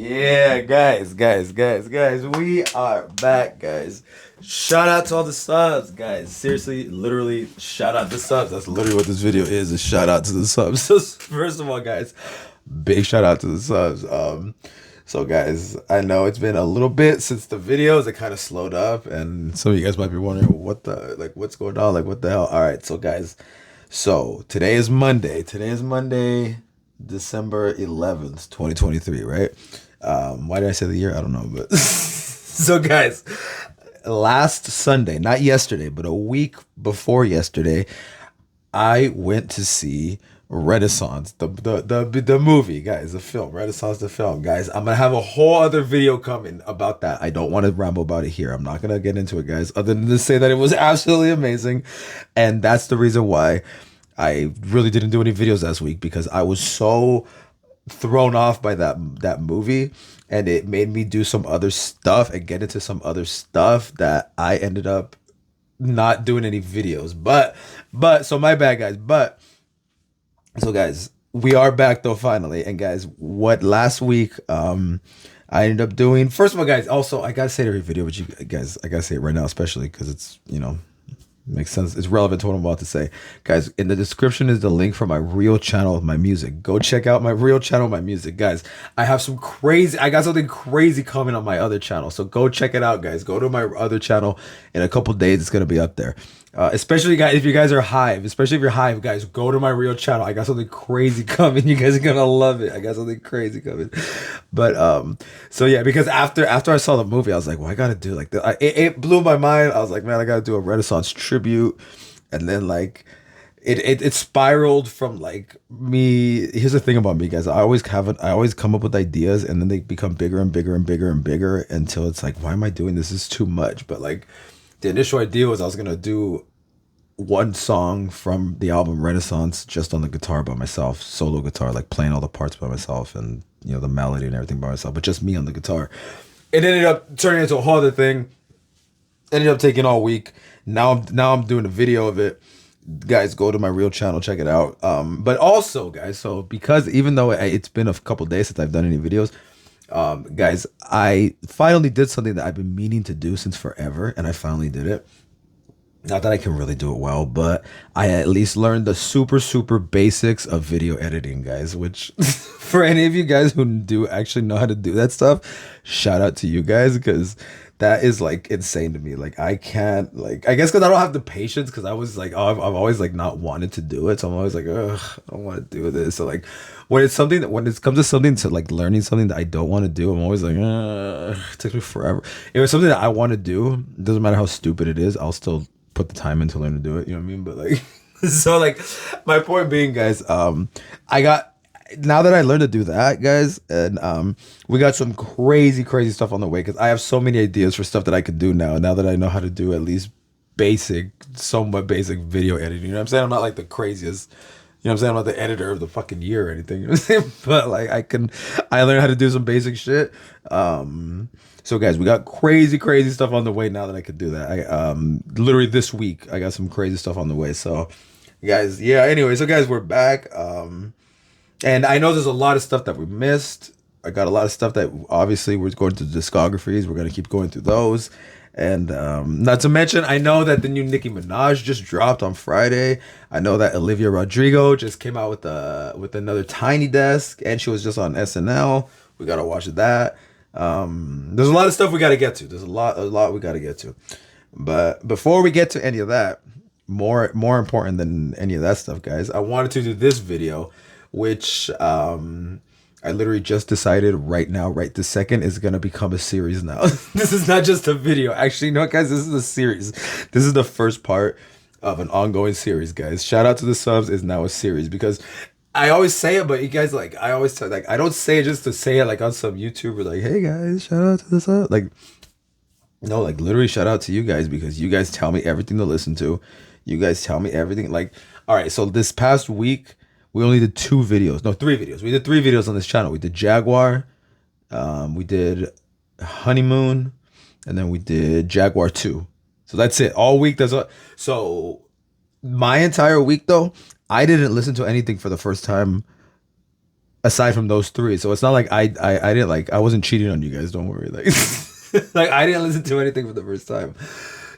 Yeah, guys, we are back, guys. Shout out to all the subs, guys. Seriously, literally, shout out to subs. That's literally what this video is, a shout out to the subs. So, first of all, guys, big shout out to the subs. So guys, I know it's been a little bit since the videos, it kind of slowed up, and some of you guys might be wondering what's going on, like what the hell. All right, so guys, so today is Monday. December 11th, 2023, right? Why did I say the year? I don't know, but so guys, last Sunday, not yesterday, but a week before yesterday, I went to see Renaissance, the movie, guys, the film, Renaissance, the film, guys. I'm gonna have a whole other video coming about that. I don't want to ramble about it here. I'm not gonna get into it, guys, other than to say that it was absolutely amazing, and that's the reason why I really didn't do any videos last week, because I was so thrown off by that movie, and it made me do some other stuff and get into some other stuff that I ended up not doing any videos. But so my bad, guys. But so guys, we are back though finally. And guys, what last week I ended up doing, first of all, guys, also I gotta say it every video, but you guys, I gotta say it right now, especially because it's, makes sense. It's relevant to what I'm about to say. Guys, in the description is the link for my real channel of my music. Go check out my real channel of my music. Guys, I got something crazy coming on my other channel. So go check it out, guys. Go to my other channel. In a couple days, it's going to be up there. Especially, guys, if you guys are Hive. Especially if you're Hive, guys, go to my real channel. I got something crazy coming. You guys are going to love it. I got something crazy coming. But, so yeah, because after I saw the movie, I was like, well, I got to do like this. It blew my mind. I was like, man, I got to do a Renaissance tribute. And then like it spiraled from like me. Here's the thing about me, guys. I always come up with ideas, and then they become bigger and bigger and bigger and bigger until it's like, why am I doing this? This is too much. But like the initial idea was I was gonna do one song from the album Renaissance just on the guitar by myself, solo guitar, like playing all the parts by myself, and the melody and everything by myself, but just me on the guitar. It ended up turning into a whole other thing. Ended up taking all week. Now I'm doing a video of it. Guys, go to my real channel, check it out. But also, guys, so because even though it's been a couple days since I've done any videos, guys, I finally did something that I've been meaning to do since forever, and I finally did it. Not that I can really do it well, but I at least learned the super basics of video editing, guys, which for any of you guys who do actually know how to do that stuff, shout out to you guys, because that is like insane to me. Like I can't, like, I guess because I don't have the patience, because I was like, I've always like not wanted to do it. So I'm always like, ugh, I don't want to do this. So like when it comes to something, to like learning something that I don't want to do, I'm always like, it takes me forever. If it's something that I want to do, it doesn't matter how stupid it is, I'll still put the time in to learn to do it. You know what I mean? But like, so like my point being, guys, now that I learned to do that, guys, and we got some crazy stuff on the way, because I have so many ideas for stuff that I could do now that I know how to do at least somewhat basic video editing. You know what I'm saying? I'm not like the craziest, I'm saying? I'm not the editor of the fucking year or anything. You know what I'm saying? But like I learned how to do some basic shit. So guys, we got crazy stuff on the way now that I could do that. I literally this week I got some crazy stuff on the way. So guys, yeah, anyway, so guys, we're back. And I know there's a lot of stuff that we missed. I got a lot of stuff that obviously we're going to discographies. We're going to keep going through those. And not to mention, I know that the new Nicki Minaj just dropped on Friday. I know that Olivia Rodrigo just came out with another Tiny Desk, and she was just on SNL. We got to watch that. There's a lot of stuff we got to get to. There's a lot we got to get to. But before we get to any of that, more important than any of that stuff, guys, I wanted to do this video, which I literally just decided right now, right this second, is going to become a series now. This is not just a video. Actually, no, guys, this is a series. This is the first part of an ongoing series, guys. Shout out to the subs is now a series, because I always say it, but you guys, like, I always tell, like, I don't say it just to say it, like, on some YouTuber, like, hey, guys, shout out to the sub. Like, no, like, literally shout out to you guys, because you guys tell me everything to listen to. You guys tell me everything. Like, all right, so this past week, we only did 3 videos. We did 3 videos on this channel. We did Jaguar, we did Honeymoon, and then we did Jaguar 2. So that's it. All week. So my entire week, though, I didn't listen to anything for the first time aside from those three. So it's not like I didn't like I wasn't cheating on you guys. Don't worry. Like like I didn't listen to anything for the first time.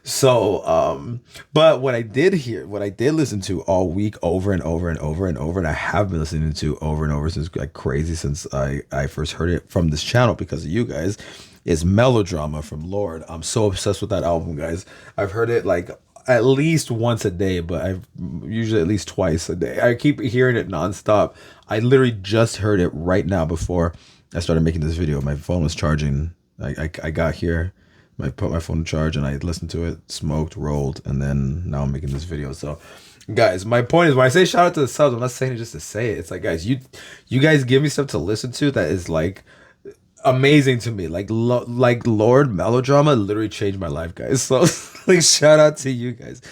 So but what I did hear, what I did listen to all week over and over and over and over, and I have been listening to over and over since like crazy since I first heard it from this channel because of you guys, is Melodrama from Lord. I'm so obsessed with that album, guys. I've heard it like at least once a day, but I've usually at least twice a day. I keep hearing it nonstop. I literally just heard it right now before I started making this video. My phone was charging. I got here, I put my phone in charge, and I listened to it, smoked, rolled, and then now I'm making this video. So, guys, my point is when I say shout out to the subs, I'm not saying it just to say it. It's like, guys, you guys give me stuff to listen to that is like amazing to me. Like Lord Melodrama literally changed my life, guys. So like shout out to you guys.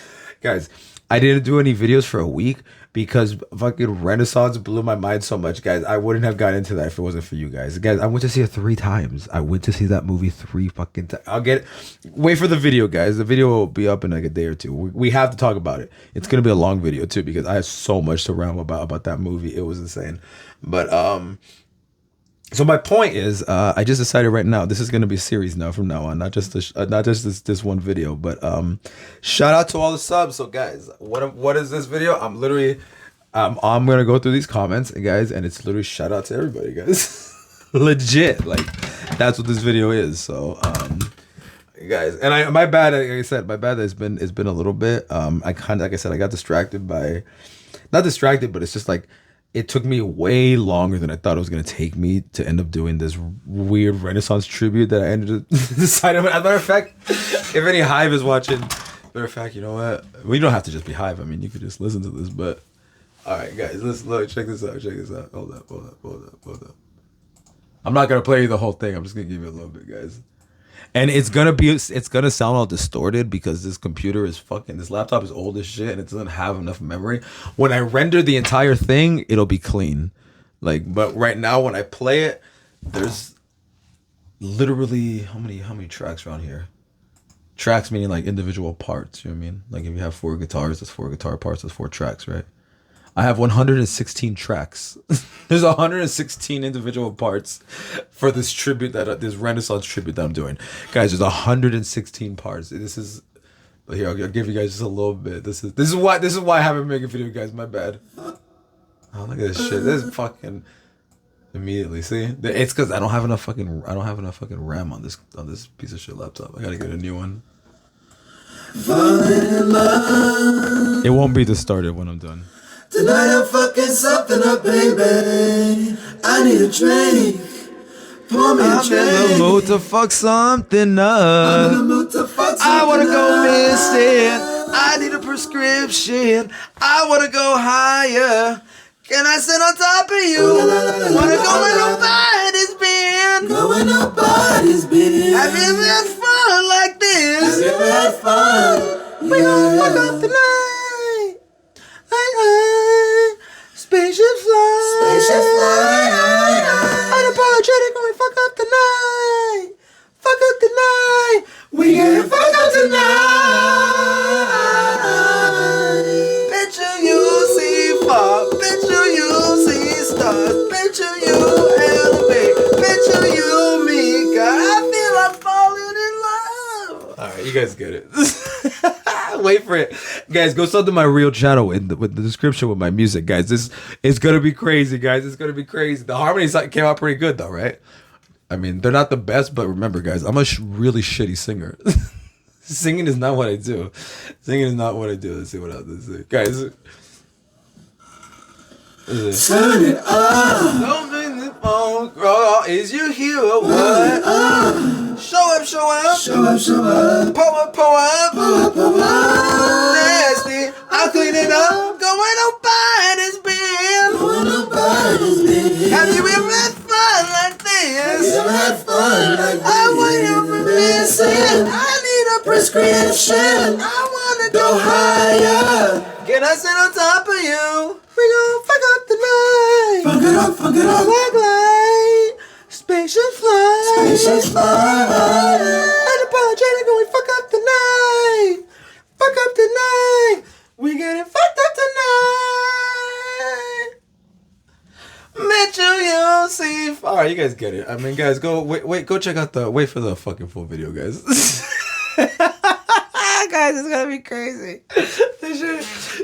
I didn't do any videos for a week because fucking Renaissance blew my mind so much, guys. I wouldn't have gotten into that if it wasn't for you guys. I went to see it 3 times. I went to see that movie 3 fucking times. Wait for the video, guys. The video will be up in like a day or two. We have to talk about it. It's gonna be a long video too because I have so much to ramble about that movie. It was insane. But so my point is, I just decided right now this is gonna be a series now from now on, not just this one video, but shout out to all the subs. So guys, what is this video? I'm gonna go through these comments, guys, and it's literally shout out to everybody, guys. Legit, like that's what this video is. So guys, and my bad, like I said, my bad. It's been a little bit. I kind of, like I said, I got distracted by, not distracted, but it's just like. It took me way longer than I thought it was going to take me to end up doing this weird Renaissance tribute that I ended up deciding. As a matter of fact, if any Hive is watching, matter of fact, you know what? We don't have to just be Hive. I mean, you could just listen to this, but all right, guys, let's look. Check this out. Hold up. I'm not going to play you the whole thing. I'm just going to give you a little bit, guys. And it's gonna sound all distorted because this laptop is old as shit and it doesn't have enough memory. When I render the entire thing, it'll be clean. Like, but right now when I play it, there's literally how many tracks around here? Tracks meaning like individual parts, you know what I mean? Like if you have 4 guitars, that's 4 guitar parts, that's 4 tracks, right? I have 116 tracks. There's 116 individual parts for this this Renaissance tribute that I'm doing. Guys, there's 116 parts. But here, I'll give you guys just a little bit. This is why I haven't made a video, guys. My bad. Oh, look at this shit. This is fucking immediately. See? It's because I don't have enough fucking RAM on this piece of shit laptop. I gotta get a new one. It won't be distorted when I'm done. Tonight I'm fucking something up, baby. I need a drink. Pour me a drink. I'm in the mood to fuck something up. I wanna go missing. I need a prescription. I wanna go higher. Can I sit on top of you? Wanna go where nobody's been? Go where nobody's been. Have you ever had fun like this? Have you ever had fun? We gon' fuck up tonight. Spaceship fly. Unapologetic when we fuck up tonight. We getting fucked up tonight. Picture you see far. Picture you see stars. Picture you elevate. Picture you me. God, I feel I'm falling in love. Alright, you guys get it. Wait for it, guys. Go sub to my real channel with the description with my music, guys. This is gonna be crazy, guys. It's gonna be crazy. The harmonies came out pretty good, though, right? I mean, they're not the best, but remember, guys, I'm a really shitty singer. Singing is not what I do. Let's see what else. Let's see, guys. Turn it up. Something the phone call. Is you here or what? Show up. Pull up. Nasty. I'll clean it up. Go where nobody's been. Have you ever had fun like this? I want you for missing. I need a prescription. I wanna go higher. Can I sit on top of you? We gon' fuck up the night. Fuck it up. Black light. Spaceship fly. Unapologetic when we fuck up the night. We getting fucked up tonight. Met you believe. All right, you guys get it. I mean, guys, go wait, go check out wait for the fucking full video, guys. Guys, it's gonna be crazy.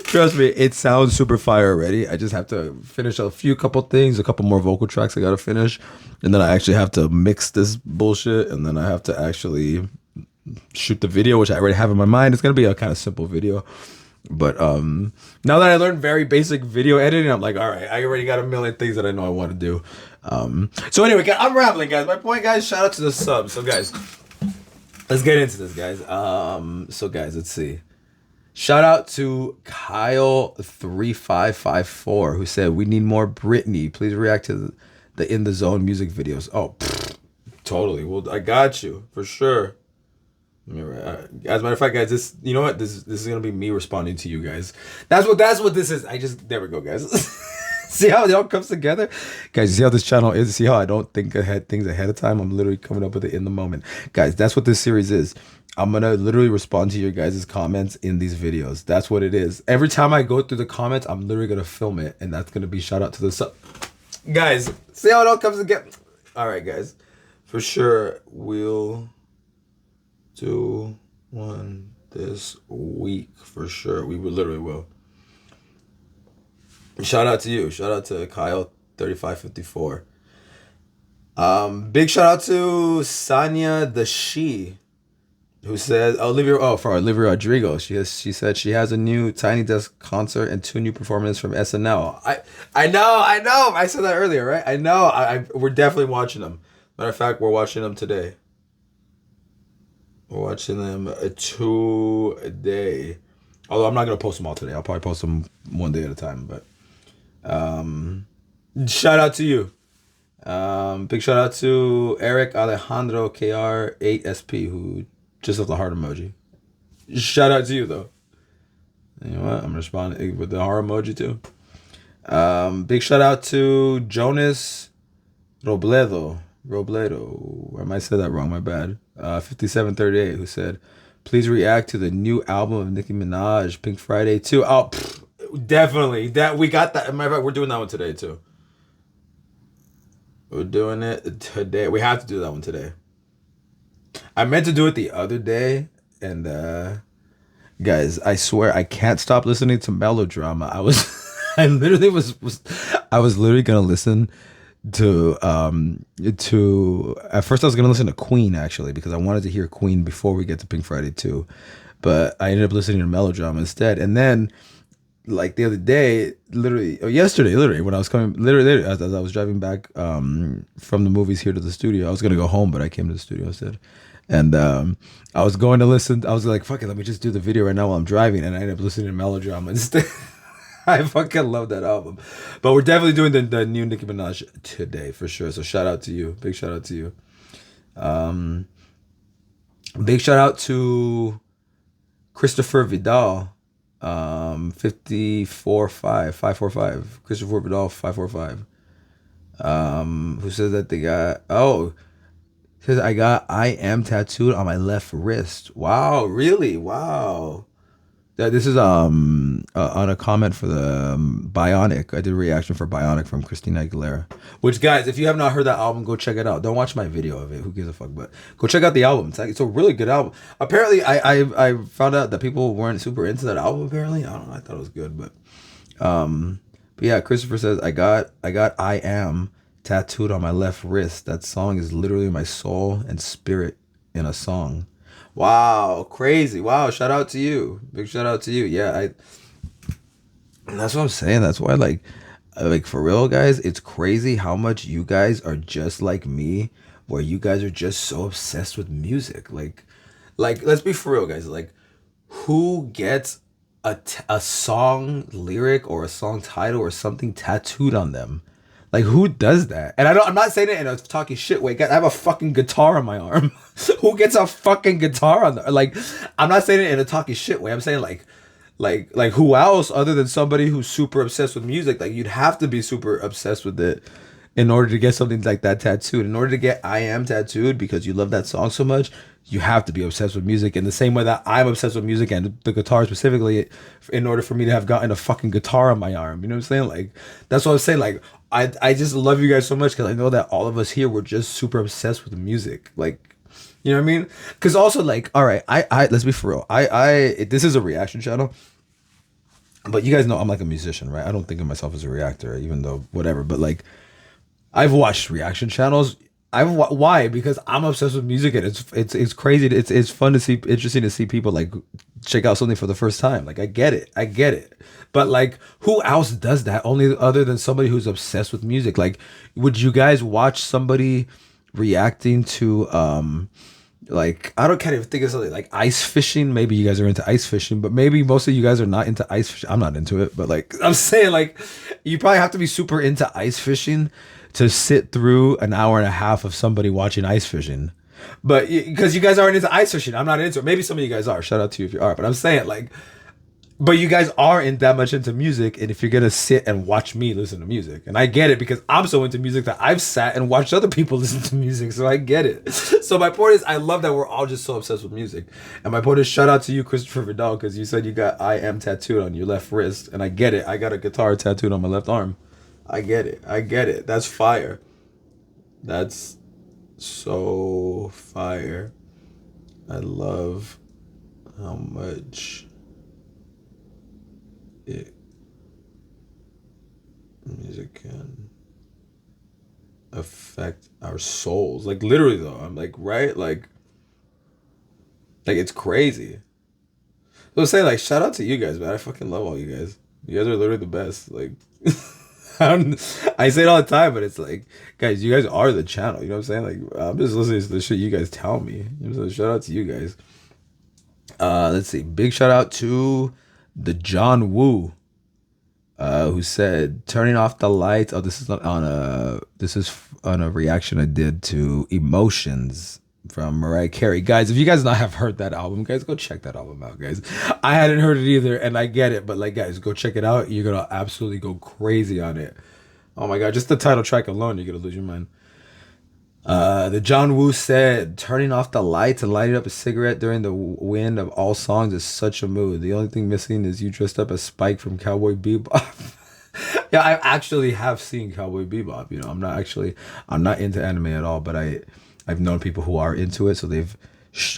Trust me, it sounds super fire already. I just have to finish a couple things, a couple more vocal tracks I gotta finish, and then I actually have to mix this bullshit, and then I have to actually shoot the video, which I already have in my mind. It's gonna be a kind of simple video. But now that I learned very basic video editing, I'm like, all right, I already got a million things that I know I want to do. So anyway, I'm rambling, guys. My point, guys, shout out to the subs. So guys, let's get into this, guys. So guys, let's see. Shout out to Kyle3554 who said, we need more Britney. Please react to the In the Zone music videos. Oh, totally. Well, I got you for sure. As a matter of fact, guys, this, you know what? This is gonna be me responding to you guys. That's what this is. There we go, guys. See how it all comes together, guys. You see how this channel is. See how I don't think things ahead of time. I'm literally coming up with it in the moment, guys. That's what this series is. I'm gonna literally respond to your guys' comments in these videos. That's what it is. Every time I go through the comments, I'm literally gonna film it, and that's gonna be shout out to the sub. Guys, see how it all comes together. All right, guys, for sure we'll do one this week for sure. We literally will. Shout out to you. Shout out to Kyle3554. Big shout out to Sanya the She, who says for Olivia Rodrigo. She said she has a new Tiny Desk concert and 2 new performances from SNL. I know. I said that earlier, right? I know. We're definitely watching them. Matter of fact, we're watching them today. We're watching them today. Although I'm not gonna post them all today. I'll probably post them one day at a time. But shout out to you. Big shout out to Eric Alejandro KR8SP who just left the heart emoji. Shout out to you though. You know what? I'm gonna respond with the heart emoji too. Big shout out to Jonas Robledo. I might say that wrong, my bad. 5738 who said, please react to the new album of Nicki Minaj, Pink Friday 2. Oh, definitely. We got that. Matter of fact, we're doing that one today too. We're doing it today. We have to do that one today. I meant to do it the other day, and guys, I swear I can't stop listening to melodrama. I was literally gonna listen to at first I was gonna listen to Queen actually because I wanted to hear Queen before we get to Pink Friday 2, but I ended up listening to melodrama instead. And then like the other day, yesterday when I was coming, as I was driving back from the movies here to the studio, I was gonna go home, but I came to the studio instead. And I was going to listen. I was like, fuck it, let me just do the video right now while I'm driving, and I ended up listening to melodrama instead. I fucking love that album. But we're definitely doing the new Nicki Minaj today for sure. So shout out to you. Big shout out to you. Big shout out to Christopher Vidal. 545. Christopher Vidal 545. Who says that they got says I got I am tattooed on my left wrist. Wow, really? Wow. This is on a comment for the Bionic. I did a reaction for Bionic from Christina Aguilera. Which, guys, if you have not heard that album, go check it out. Don't watch my video of it. Who gives a fuck? But go check out the album. It's a really good album. Apparently, I found out that people weren't super into that album. Apparently, I don't know. I thought it was good, but yeah. Christopher says I got I am tattooed on my left wrist. That song is literally my soul and spirit in a song. Wow, crazy. Wow, shout out to you. Big shout out to you. Yeah, that's what I'm saying. That's why like for real, guys, it's crazy how much you guys are just like me, where you guys are just so obsessed with music. Like let's be for real, guys. Like, who gets a song lyric or a song title or something tattooed on them? Like, who does that? And I'm not saying it in a talking shit way. I have a fucking guitar on my arm. Who gets a fucking guitar on the, like, I'm not saying it in a talking shit way. I'm saying like who else other than somebody who's super obsessed with music? Like, you'd have to be super obsessed with it in order to get something like that tattooed. In order to get I Am tattooed because you love that song so much, you have to be obsessed with music in the same way that I'm obsessed with music and the guitar specifically, in order for me to have gotten a fucking guitar on my arm. You know what I'm saying? Like, that's what I'm saying. Like, I just love you guys so much because I know that all of us here were just super obsessed with the music. Like, you know what I mean? Because also like, all right, I let's be for real. This is a reaction channel, but you guys know I'm like a musician, right? I don't think of myself as a reactor, even though whatever. But like, I've watched reaction channels. Why? Because I'm obsessed with music and it's crazy. It's fun to see, interesting to see people like check out something for the first time. Like I get it. But like, who else does that? Only other than somebody who's obsessed with music. Like, would you guys watch somebody reacting to like I don't can't even think of something like ice fishing. Maybe you guys are into ice fishing, but maybe most of you guys are not into ice fishing. I'm not into it, but like I'm saying, like you probably have to be super into ice fishing to sit through an hour and a half of somebody watching ice fishing. But because you guys aren't into ice fishing, I'm not into it. Maybe some of you guys are. Shout out to you if you are. But I'm saying like, but you guys aren't that much into music, and if you're gonna sit and watch me listen to music, and I get it because I'm so into music that I've sat and watched other people listen to music, so I get it. So my point is, I love that we're all just so obsessed with music, and my point is, shout out to you, Christopher Vidal, because you said you got "I am" tattooed on your left wrist, and I get it. I got a guitar tattooed on my left arm. I get it. I get it. That's fire. That's so fire. I love how much it music can affect our souls. Like literally though, I'm like, right? Like it's crazy. So say like shout out to you guys, man. I fucking love all you guys. You guys are literally the best. Like I say it all the time, but it's like, guys, you guys are the channel. You know what I'm saying? Like I'm just listening to the shit you guys tell me. So shout out to you guys. Let's see. Big shout out to the John Woo. Who said turning off the lights. Oh, this is not on a. This is on a reaction I did to Emotions from Mariah Carey. Guys, if you guys not have heard that album, guys, go check that album out, guys. I hadn't heard it either, and I get it, but like, guys, go check it out. You're gonna absolutely go crazy on it. Oh my god, just the title track alone, you're gonna lose your mind. The John Woo said, turning off the lights and lighting up a cigarette during the wind of all songs is such a mood. The only thing missing is you dressed up as Spike from Cowboy Bebop. Yeah, I actually have seen Cowboy Bebop. You know, I'm not into anime at all, but I've known people who are into it, so they've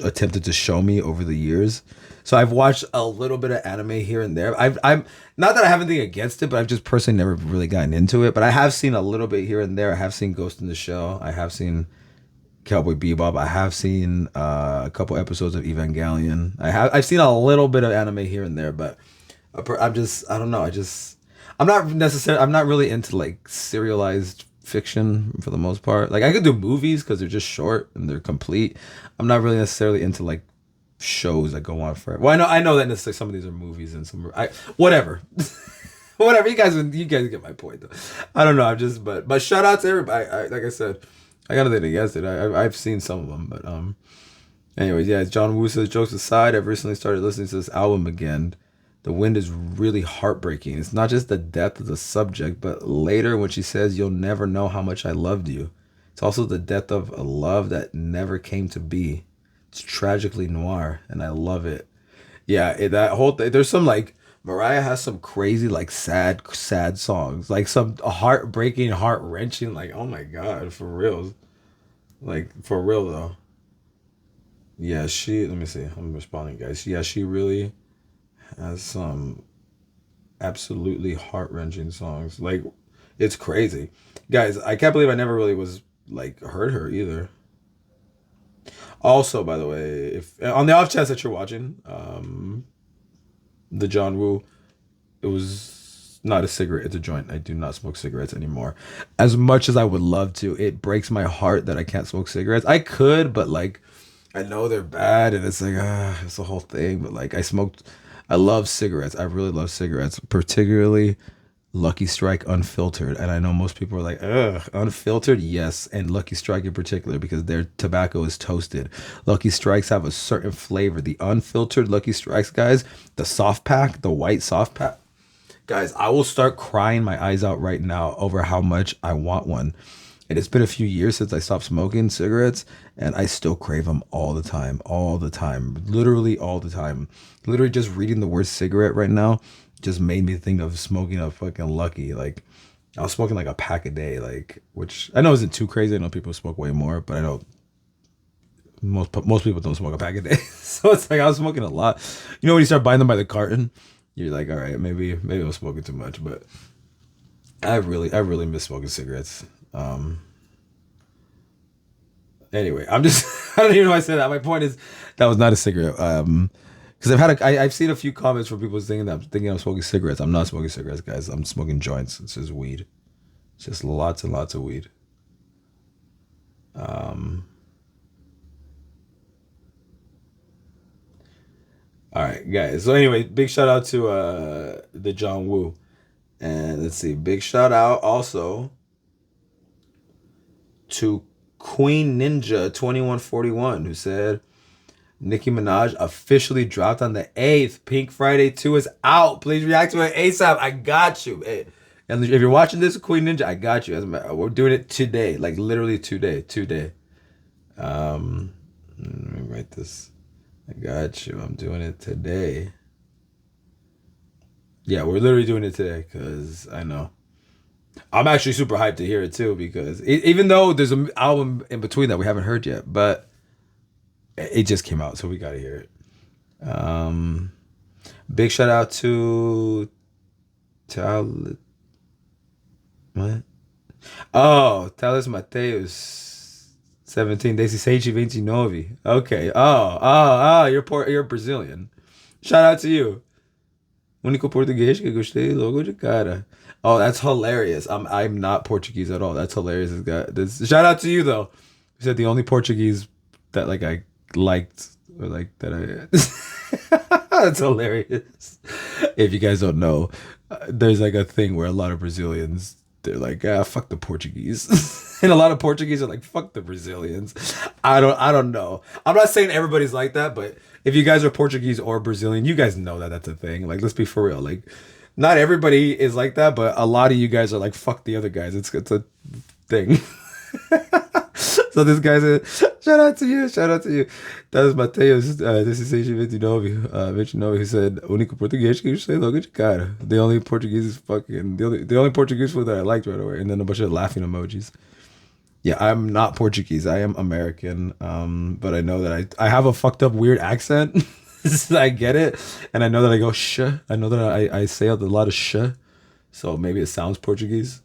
attempted to show me over the years. So I've watched a little bit of anime here and there. I'm not that I have anything against it, but I've just personally never really gotten into it. But I have seen a little bit here and there. I have seen Ghost in the Shell. I have seen Cowboy Bebop. I have seen a couple episodes of Evangelion. I've seen a little bit of anime here and there, but I don't know. I'm not really into like serialized fiction for the most part. Like I could do movies because they're just short and they're complete. I'm not really necessarily into like shows that go on forever. Well, I know that necessarily some of these are movies and some whatever. Whatever, you guys get my point though. I don't know. I'm just but shout out to everybody. Like I said, I got nothing against it. I've seen some of them, but anyways, yeah. John Woo says, jokes aside, I've recently started listening to this album again. The Wind is really heartbreaking. It's not just the depth of the subject, but later when she says, you'll never know how much I loved you. It's also the depth of a love that never came to be. It's tragically noir, and I love it. Yeah, that whole thing. There's some like Mariah has some crazy like sad songs, like some heartbreaking, heart wrenching. Like oh my god, for real, like for real though. Yeah, let me see. I'm responding, guys. Yeah, she really has some absolutely heart wrenching songs. Like it's crazy, guys. I can't believe I never really was like heard her either. Also, by the way, if on the off chance that you're watching, the John Woo, it was not a cigarette, it's a joint. I do not smoke cigarettes anymore. As much as I would love to, it breaks my heart that I can't smoke cigarettes. I could, but like, I know they're bad, and it's like, it's the whole thing. But like, I love cigarettes. I really love cigarettes, particularly Lucky Strike unfiltered. And I know most people are like, ugh, unfiltered? Yes. And Lucky Strike in particular, because their tobacco is toasted. Lucky Strikes have a certain flavor. The unfiltered Lucky Strikes, guys, the soft pack, the white soft pack, guys, I will start crying my eyes out right now over how much I want one. And it's been a few years since I stopped smoking cigarettes, and I still crave them all the time, literally all the time. Literally just reading the word cigarette right now just made me think of smoking a fucking Lucky. Like, I was smoking like a pack a day, like, which I know isn't too crazy. I know people smoke way more, but I know most people don't smoke a pack a day. So it's like I was smoking a lot. You know, when you start buying them by the carton, you're like, all right, maybe I was smoking too much, but I really miss smoking cigarettes. Anyway, I'm just I don't even know why I said that. My point is that was not a cigarette. Because I've seen a few comments from people thinking I'm smoking cigarettes. I'm not smoking cigarettes, guys. I'm smoking joints. It's just weed. It's just lots and lots of weed. All right, guys. So anyway, big shout out to the John Woo. And let's see, big shout out also to Queen Ninja 2141, who said Nicki Minaj officially dropped on the 8th. Pink Friday 2 is out. Please react to it ASAP. I got you. Hey, and if you're watching this, Queen Ninja, I got you. We're doing it today, like literally today. Let me write this. I got you. I'm doing it today. Yeah, we're literally doing it today because I know. I'm actually super hyped to hear it too because even though there's an album in between that we haven't heard yet, but it just came out, so we gotta hear it. Big shout out to what? Oh, Thales Mateus, 17 16 29. Okay. You're Brazilian. Shout out to you. Único português que gostei logo de cara. Oh, that's hilarious. I'm not Portuguese at all. That's hilarious. Shout out to you though. You said the only Portuguese that like I liked or like that I that's hilarious. If you guys don't know, there's like a thing where a lot of Brazilians they're like, fuck the Portuguese. And a lot of Portuguese are like, fuck the Brazilians. I don't know. I'm not saying everybody's like that, but if you guys are Portuguese or Brazilian, you guys know that that's a thing. Like, let's be for real. Like, not everybody is like that, but a lot of you guys are like, fuck the other guys. It's a thing. So this guy said, shout out to you. That was Mateus, this is 29, he said, único português que eu sei logo de cara. The only Portuguese is fucking, the only Portuguese food that I liked right away. And then a bunch of laughing emojis. Yeah, I'm not Portuguese. I am American. But I know that I have a fucked up weird accent. I get it. And I know that I go sh. I know that I say a lot of sh. So maybe it sounds Portuguese.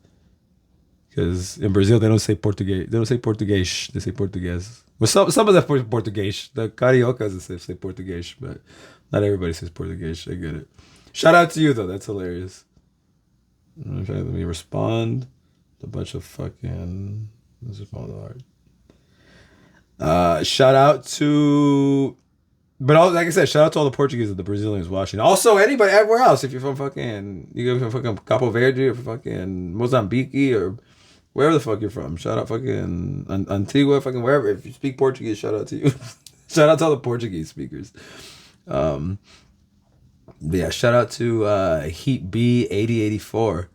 Because in Brazil they don't say Portuguese. They don't say Português. They say Portuguese. Well, some of them Português. The cariocas say Português, but not everybody says Português. I get it. Shout out to you though. That's hilarious. Let me respond. A bunch of fucking. Let's respond hard. Shout out to. But like I said, shout out to all the Portuguese and the Brazilians watching. Also, anybody everywhere else, if you're from fucking Capo Verde or fucking Mozambique or wherever the fuck you're from. Shout out fucking Antigua, fucking wherever. If you speak Portuguese, shout out to you. Shout out to all the Portuguese speakers. Yeah, shout out to Heat B 8084.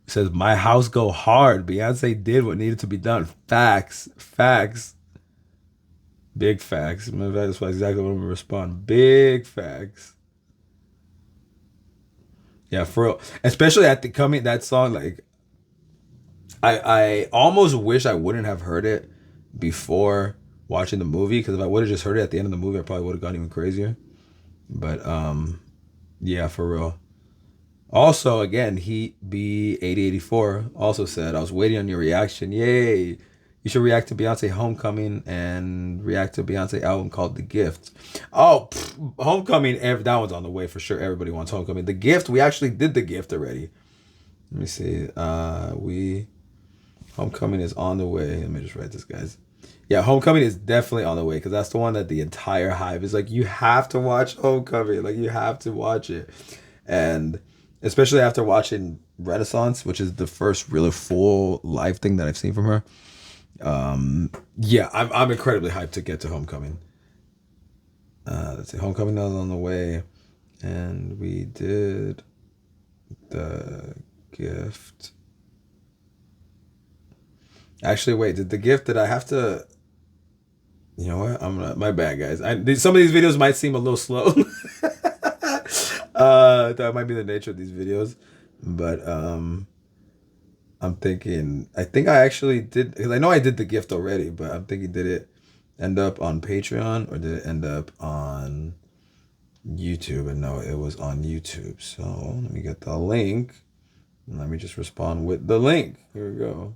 It says, my house go hard. Beyonce did what needed to be done. Facts. Big facts. That's exactly what I'm gonna respond. Big facts. Yeah, for real. Especially at the coming that song, like I almost wish I wouldn't have heard it before watching the movie, because if I would have just heard it at the end of the movie, I probably would have gone even crazier. But yeah, for real. Also, again, Heat B8084 also said, I was waiting on your reaction. Yay. You should react to Beyonce Homecoming and react to Beyonce album called The Gift. Oh, Homecoming, that one's on the way for sure. Everybody wants Homecoming. The Gift, we actually did The Gift already. Let me see. Homecoming is on the way. Let me just write this, guys. Yeah, Homecoming is definitely on the way because that's the one that the entire hype is like, you have to watch Homecoming. Like, you have to watch it. And especially after watching Renaissance, which is the first really full live thing that I've seen from her. Yeah, I'm incredibly hyped to get to Homecoming. Let's see, Homecoming is on the way, and we did The Gift. Actually, wait, did The Gift? Did I have to? You know what? My bad, guys. Some of these videos might seem a little slow. That might be the nature of these videos, but I'm thinking. I think I actually did because I know I did the gift already, but I'm thinking did it end up on Patreon or did it end up on YouTube? And no, it was on YouTube. So let me get the link. And let me just respond with the link. Here we go.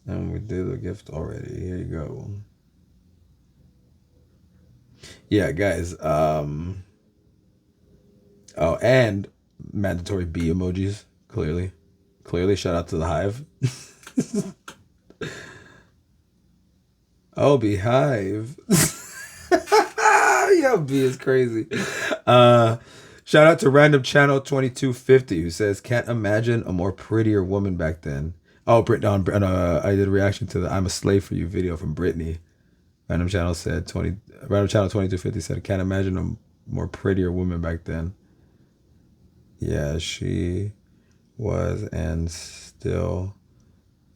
And we did the gift already. Here you go. Yeah, guys. Oh, and mandatory B emojis. Clearly. Shout out to the Hive. Oh, Beehive. Yeah, B is crazy. Uh, Shout out to Random Channel 2250 who says, "Can't imagine a more prettier woman back then." Oh, I did a reaction to the "I'm a Slave for You" video from Britney. Random Channel said 20. Random Channel 2250 said, "Can't imagine a more prettier woman back then." Yeah, she was and still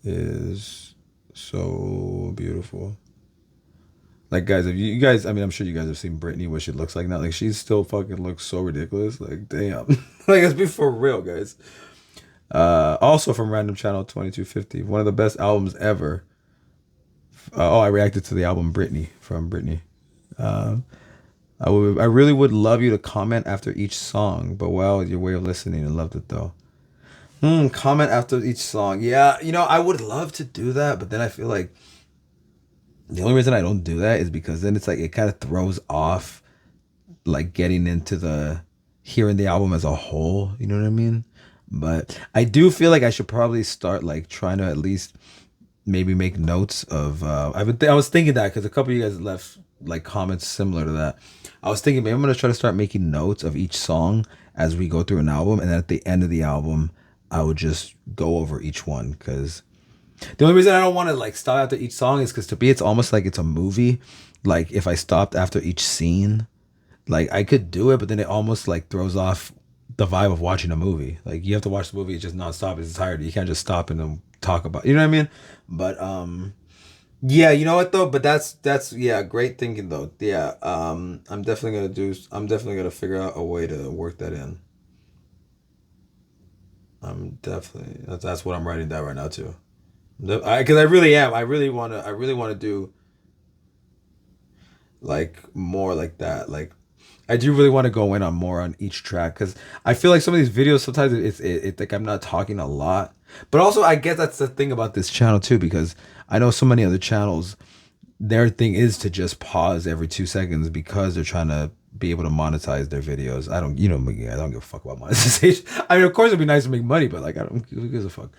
is so beautiful. Like guys, if you guys, I mean, I'm sure you guys have seen Britney, what she looks like now. Like she still fucking looks so ridiculous. Like damn, like let's be for real, guys. Also from Random Channel 2250, one of the best albums ever. I reacted to the album Britney from Britney. Uh, I really would love you to comment after each song, but wow, your way of listening, I loved it though. Comment after each song. Yeah, I would love to do that, but then I feel like the only reason I don't do that is because then it's like it kind of throws off like getting into the hearing the album as a whole, you know what I mean? But I do feel like I should probably start like trying to at least maybe make notes of I was thinking that because a couple of you guys left like comments similar to that. I was thinking maybe I'm gonna try to start making notes of each song as we go through an album, and then at the end of the album I would just go over each one because the only reason I don't want to like stop after each song is because to me it's almost like it's a movie. Like if I stopped after each scene, like I could do it, but then it almost like throws off the vibe of watching a movie. Like you have to watch the movie, it's just nonstop. It's tired. You can't just stop and then talk about. You know what I mean? But yeah. You know what though? But that's yeah, great thinking though. Yeah. I'm definitely gonna do. I'm definitely gonna figure out a way to work that in. I'm definitely that's what I'm writing down right now too. Because I really am. I really wanna do like more like that. Like I do really want to go in on more on each track because I feel like some of these videos sometimes it's like I'm not talking a lot, but also I guess that's the thing about this channel too because I know so many other channels their thing is to just pause every 2 seconds because they're trying to be able to monetize their videos. I don't, me, I don't give a fuck about monetization. I mean, of course it'd be nice to make money, but like I don't, who gives a fuck?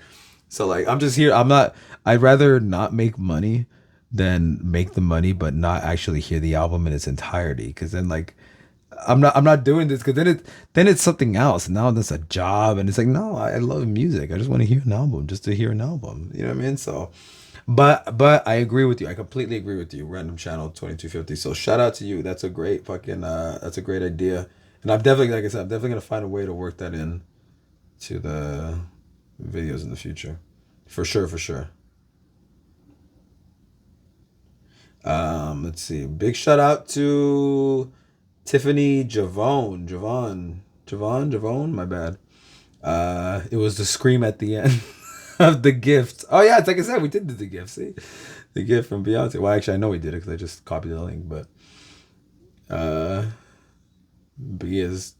So like I'm just here. I'm not. I'd rather not make money than make the money, but not actually hear the album in its entirety. Because then like I'm not doing this because then it's something else. Now that's a job, and it's like no, I love music. I just want to hear an album, just to hear an album. You know what I mean? So, but I agree with you. I completely agree with you. Random Channel 2250. So shout out to you. That's a great fucking that's a great idea. And I'm definitely like I said, I'm definitely gonna find a way to work that in to the videos in the future. For sure, for sure. Let's see. Big shout out to Tiffany Javon, my bad. It was the scream at the end of the gift. Oh yeah, it's like I said, we did do the gift. See, the gift from Beyonce. Well, actually, I know we did it because I just copied the link. But uh, B is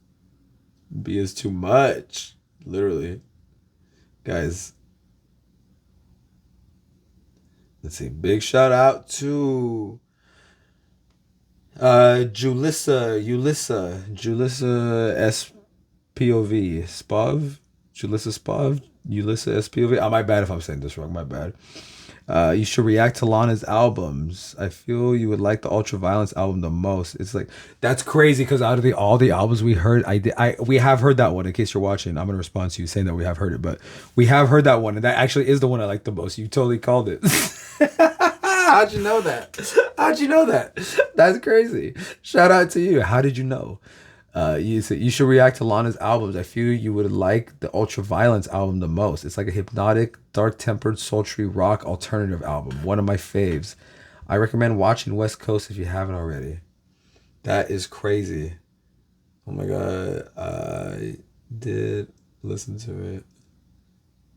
B is too much, literally, guys. Let's see. Big shout out to Julissa SPOV Spov, Julissa Spov, Julissa SPOV. Oh, my bad if I'm saying this wrong. My bad. You should react to Lana's albums. I feel you would like the Ultraviolence album the most. It's like that's crazy because out of all the albums we heard, we have heard that one. In case you're watching, I'm gonna respond to you saying that we have heard it, but we have heard that one, and that actually is the one I like the most. You totally called it. How'd you know that? How'd you know that? That's crazy. Shout out to you. How did you know? You said you should react to Lana's albums. I feel you would like the Ultraviolence album the most. It's like a hypnotic, dark-tempered, sultry rock alternative album. One of my faves. I recommend watching West Coast if you haven't already. That is crazy. Oh my god, I did listen to it.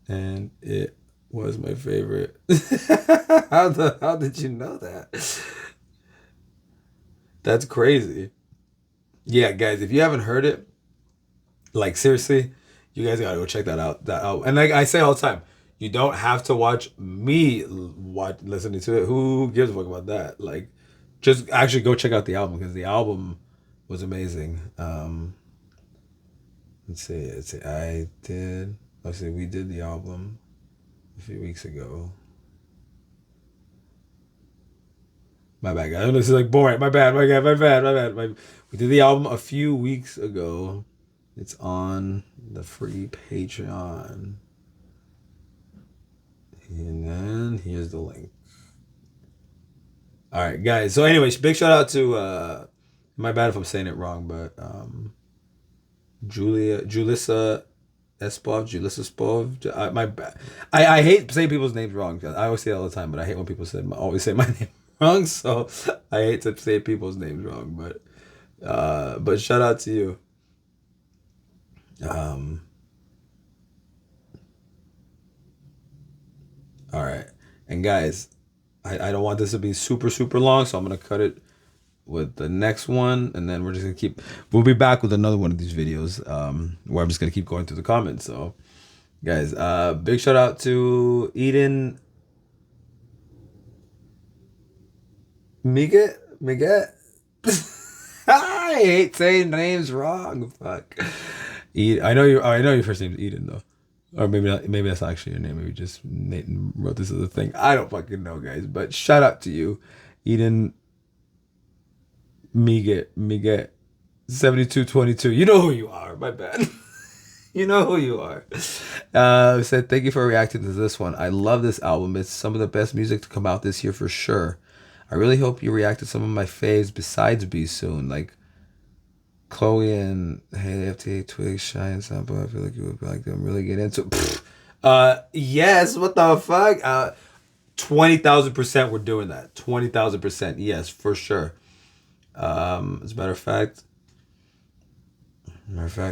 and it was my favorite. How did you know that? That's crazy. Yeah, guys, if you haven't heard it, like seriously, you guys gotta go check that out. That out. And like I say all the time, you don't have to watch me watch listening to it. Who gives a fuck about that? Like, just actually go check out the album because the album was amazing. Let's see. Let's see. I did. Let's see. We did the album a few weeks ago. My bad, guys. This is like boring. My bad. My bad. My bad. My bad. We did the album a few weeks ago. It's on the free Patreon. And then here's the link. All right, guys. So, anyways, big shout out to my bad if I'm saying it wrong, but Julissa Spov. My bad. I hate saying people's names wrong. I always say it all the time, but I hate when people always say my name wrong. So I hate to say people's names wrong, but shout out to you. All right, and guys, I don't want this to be super super long, so I'm gonna cut it with the next one, and then we're just gonna keep. We'll be back with another one of these videos, where I'm just gonna keep going through the comments. So, guys, big shout out to Eden Miget. I hate saying names wrong. Fuck. I know your first name is Eden though, or maybe not, maybe that's not actually your name. Maybe just Nathan wrote this as a thing. I don't fucking know, guys. But shout out to you, Eden Miget 7222. You know who you are. My bad. You know who you are. Said thank you for reacting to this one. I love this album. It's some of the best music to come out this year for sure. I really hope you react to some of my faves besides B soon, like Chloe and Hey FTA Twig Shine Sample. I feel like you would like them really get into. Yes. What the fuck? 20,000% we're doing that. 20,000%. Yes, for sure. As a matter of fact,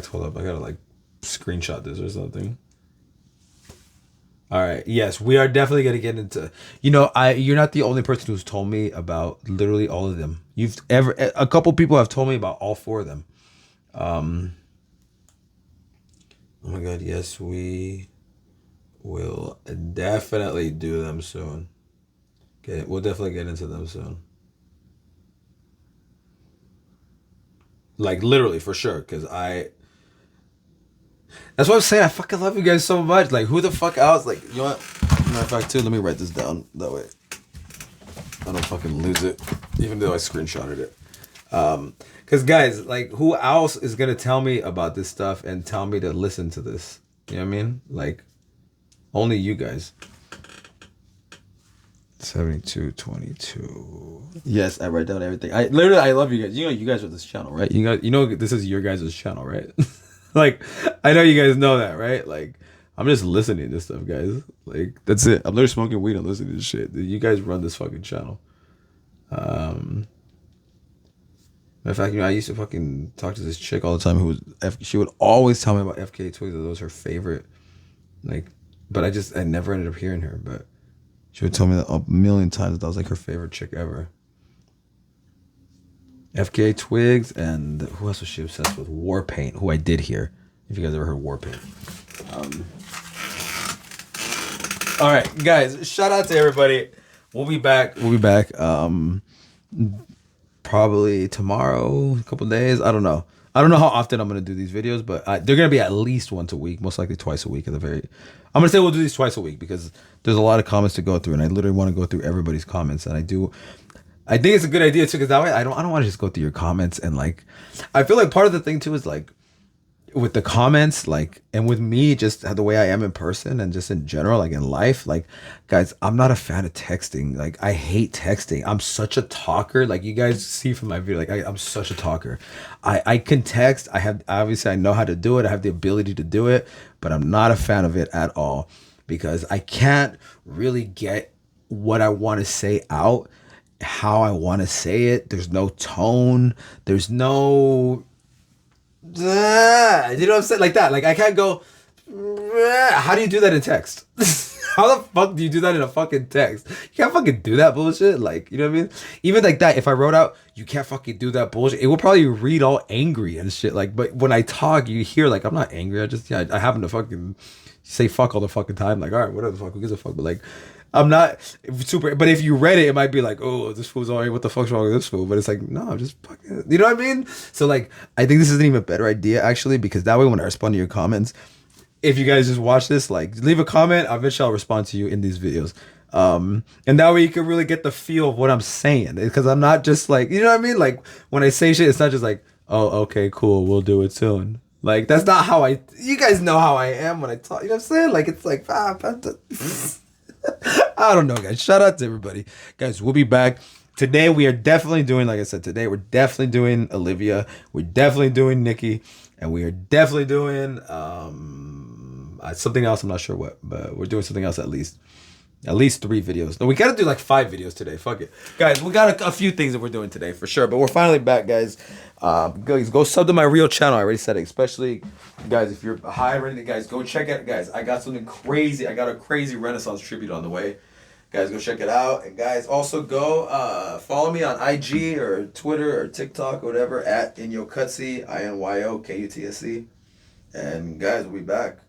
hold up. I gotta like screenshot this or something. All right. Yes, we are definitely gonna get into. You're not the only person who's told me about literally all of them. A couple people have told me about all four of them. Oh my God. Yes, we will definitely do them soon. Okay, we'll definitely get into them soon. Like literally for sure, because that's what I'm saying. I fucking love you guys so much. Like, who the fuck else? Like, you know what? Matter of fact, too, let me write this down. That way I don't fucking lose it, even though I screenshotted it. Because, guys, like, who else is going to tell me about this stuff and tell me to listen to this? You know what I mean? Like, only you guys. 7222. Yes, I write down everything. I love you guys. You know, you guys are this channel, right? You know, this is your guys' channel, right? Like, I know you guys know that, right? Like, I'm just listening to stuff, guys. Like, that's it. I'm literally smoking weed and listening to shit. You guys run this fucking channel. Matter of fact, I used to fucking talk to this chick all the time she would always tell me about FK Twigs. That was her favorite. Like, but I never ended up hearing her, but she would tell me that a million times that was like her favorite chick ever. FK Twigs, and who else was she obsessed with? Warpaint, who I did hear. If you guys ever heard Warpaint. All right, guys, shout out to everybody. We'll be back. Probably tomorrow, a couple days. I don't know how often I'm gonna do these videos, but they're gonna be at least once a week, most likely twice a week at the very. I'm gonna say we'll do these twice a week because there's a lot of comments to go through, and I literally want to go through everybody's comments, and I think it's a good idea too, because that way I don't want to just go through your comments and like, I feel like part of the thing too is like, with the comments, like, and with me, just the way I am in person and just in general, like in life, like, guys, I'm not a fan of texting. Like, I hate texting. I'm such a talker. Like, you guys see from my video, like, I'm such a talker. I can text. Obviously I know how to do it. I have the ability to do it, but I'm not a fan of it at all because I can't really get what I want to say out, how I want to say it. There's no tone. There's no, you know what I'm saying? Like that. Like, I can't go, How do you do that in text? How the fuck do you do that in a fucking text? You can't fucking do that bullshit. Like, you know what I mean? Even like that, if I wrote out, you can't fucking do that bullshit, it will probably read all angry and shit. Like, but when I talk, you hear like, I'm not angry. I just, yeah, I happen to fucking say fuck all the fucking time. Like, all right, whatever the fuck, who gives a fuck? But like, I'm not super. But if you read it, it might be like, oh, this fool's already, what the fuck's wrong with this fool? But it's like, no, I'm just fucking, you know what I mean? So like, I think this is an even better idea actually, because that way when I respond to your comments, if you guys just watch this, like leave a comment, eventually I'll respond to you in these videos. And that way you can really get the feel of what I'm saying. Because I'm not just like, you know what I mean? Like when I say shit, it's not just like, oh, okay, cool, we'll do it soon. Like that's not how you guys know how I am when I talk, you know what I'm saying? Like it's like, I don't know, guys. Shout out to everybody. Guys, we'll be back. Today we are definitely doing, like I said, today we're definitely doing Olivia. We're definitely doing Nikki. And we are definitely doing something else. I'm not sure what, but we're doing something else at least. At least 3 videos. No, we gotta do like 5 videos today. Fuck it. Guys, we got a few things that we're doing today for sure. But we're finally back, guys. Go sub to my real channel. I already said it. Especially, guys, if you're high rated, guys, go check it. Guys, I got something crazy. I got a crazy Renaissance tribute on the way. Guys, go check it out. And guys, also go follow me on IG or Twitter or TikTok or whatever at Inyo Cutsy, INYOKUTSC. And guys, we'll be back.